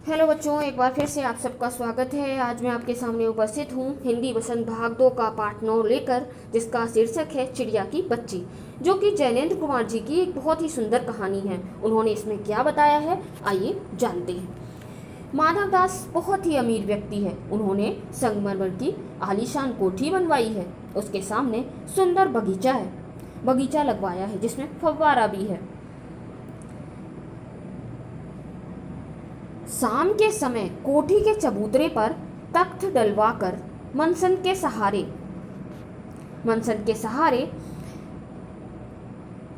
Hello बच्चों, एक बार फिर से आप सबका स्वागत है। आज मैं आपके सामने उपस्थित हूँ हिंदी वसंत भाग 2 का पाठ 9 लेकर, जिसका शीर्षक है चिड़िया की बच्ची, जो कि जैनेन्द्र कुमार जी की एक बहुत ही सुंदर कहानी है। उन्होंने इसमें क्या बताया है, आइए जानते हैं। माधव दास बहुत ही अमीर व्यक्ति है। उन्होंने संगमरमर की आलीशान कोठी बनवाई है। उसके सामने सुंदर बगीचा लगवाया है, जिसमें फव्वारा भी है। शाम के समय कोठी के चबूतरे पर तख्त डलवाकर मनसन के सहारे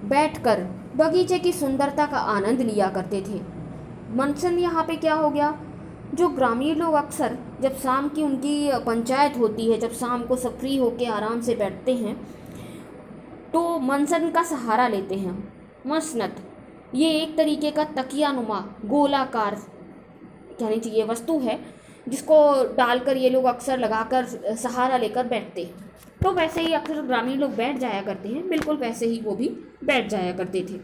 बैठकर बगीचे की सुंदरता का आनंद लिया करते थे। मनसन यहाँ पे क्या हो गया, जो ग्रामीण लोग अक्सर जब शाम की उनकी पंचायत होती है, जब शाम को सब फ्री होके आराम से बैठते हैं तो मनसन का सहारा लेते हैं। मसनत ये एक तरीके का तकियानुमा गोलाकार कहनी चाहिए वस्तु है, जिसको डालकर ये लोग अक्सर लगाकर सहारा लेकर बैठते हैं। तो वैसे ही अक्सर ग्रामीण लोग बैठ जाया करते हैं, बिल्कुल वैसे ही वो भी बैठ जाया करते थे।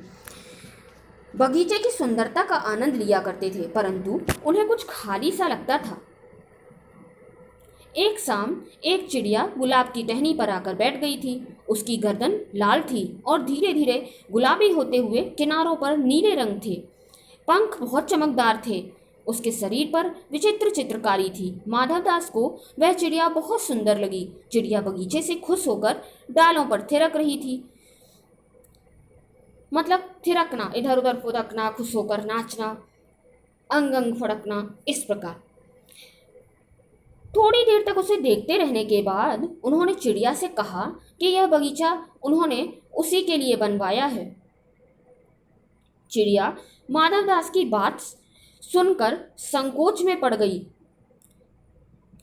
बगीचे की सुंदरता का आनंद लिया करते थे, परंतु उन्हें कुछ खाली सा लगता था। एक शाम एक चिड़िया गुलाब की टहनी पर आकर बैठ गई थी। उसकी गर्दन लाल थी और धीरे धीरे गुलाबी होते हुए किनारों पर नीले रंग थे। पंख बहुत चमकदार थे। उसके शरीर पर विचित्र चित्रकारी थी। माधवदास को वह चिड़िया बहुत सुंदर लगी। चिड़िया बगीचे से खुश होकर डालों पर थिरक रही थी। मतलब थिरकना, इधर उधर फुदकना, खुश होकर नाचना, अंग अंग फड़कना, इस प्रकार। थोड़ी देर तक उसे देखते रहने के बाद उन्होंने चिड़िया से कहा कि यह बगीचा उन्होंने उसी के लिए बनवाया है। चिड़िया माधवदास की बात सुनकर संकोच में पड़ गई।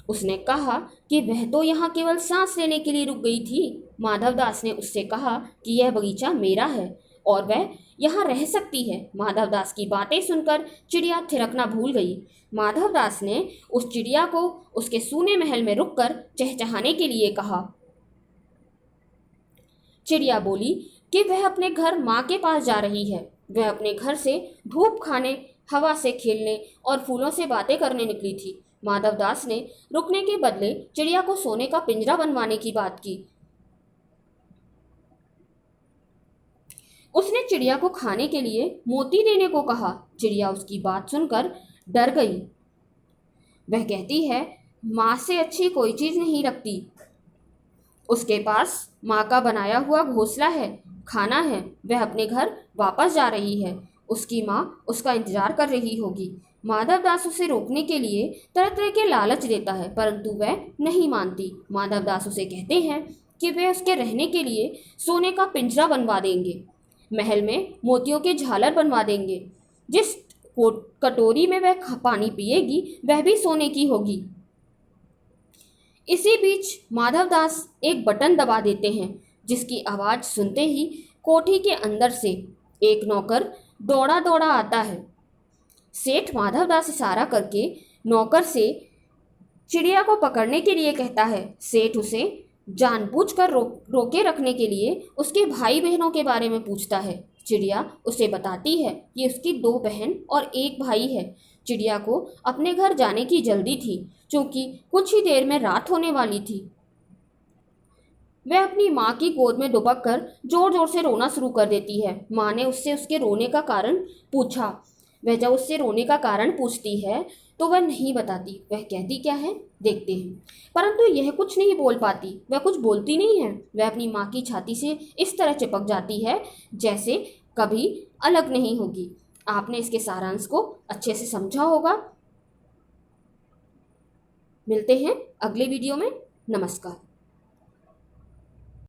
उसने कहा कि वह तो यहाँ केवल सांस लेने के लिए रुक गई थी। माधवदास ने उससे कहा कि यह बगीचा मेरा है और वह यहाँ रह सकती है। माधवदास की बातें सुनकर चिड़िया थिरकना भूल गई। माधवदास ने उस चिड़िया को उसके सूने महल में रुककर चहचहाने के लिए कहा। चिड़िया बोली कि वह अपने घर माँ के पास जा रही है। वह अपने घर से धूप खाने, हवा से खेलने और फूलों से बातें करने निकली थी। माधवदास ने रुकने के बदले चिड़िया को सोने का पिंजरा बनवाने की बात की। उसने चिड़िया को खाने के लिए मोती देने को कहा। चिड़िया उसकी बात सुनकर डर गई। वह कहती है, माँ से अच्छी कोई चीज नहीं लगती। उसके पास माँ का बनाया हुआ घोंसला है, खाना है। वह अपने घर वापस जा रही है। उसकी माँ उसका इंतजार कर रही होगी। माधवदास उसे रोकने के लिए तरह तरह के लालच देता है, परंतु वह नहीं मानती। माधवदास उसे कहते हैं कि वे उसके रहने के लिए सोने का पिंजरा बनवा देंगे, महल में मोतियों के झालर बनवा देंगे। जिस कटोरी में वह पानी पिएगी वह भी सोने की होगी। इसी बीच माधवदास एक बटन दबा देते हैं, जिसकी आवाज़ सुनते ही कोठी के अंदर से एक नौकर दौड़ा दौड़ा आता है। सेठ माधवदास इशारा करके नौकर से चिड़िया को पकड़ने के लिए कहता है। सेठ उसे जानबूझकर रोके रखने के लिए उसके भाई बहनों के बारे में पूछता है। चिड़िया उसे बताती है कि उसकी 2 बहन और 1 भाई है। चिड़िया को अपने घर जाने की जल्दी थी, क्योंकि कुछ ही देर में रात होने वाली थी। वह अपनी माँ की गोद में दुबक कर जोर जोर से रोना शुरू कर देती है। माँ ने उससे उसके रोने का कारण पूछा। वह जब उससे रोने का कारण पूछती है तो वह नहीं बताती। वह कहती क्या है, देखते हैं। परंतु यह कुछ नहीं बोल पाती। वह कुछ बोलती नहीं है। वह अपनी माँ की छाती से इस तरह चिपक जाती है जैसे कभी अलग नहीं होगी। आपने इसके सारांश को अच्छे से समझा होगा। मिलते हैं अगले वीडियो में। नमस्कार।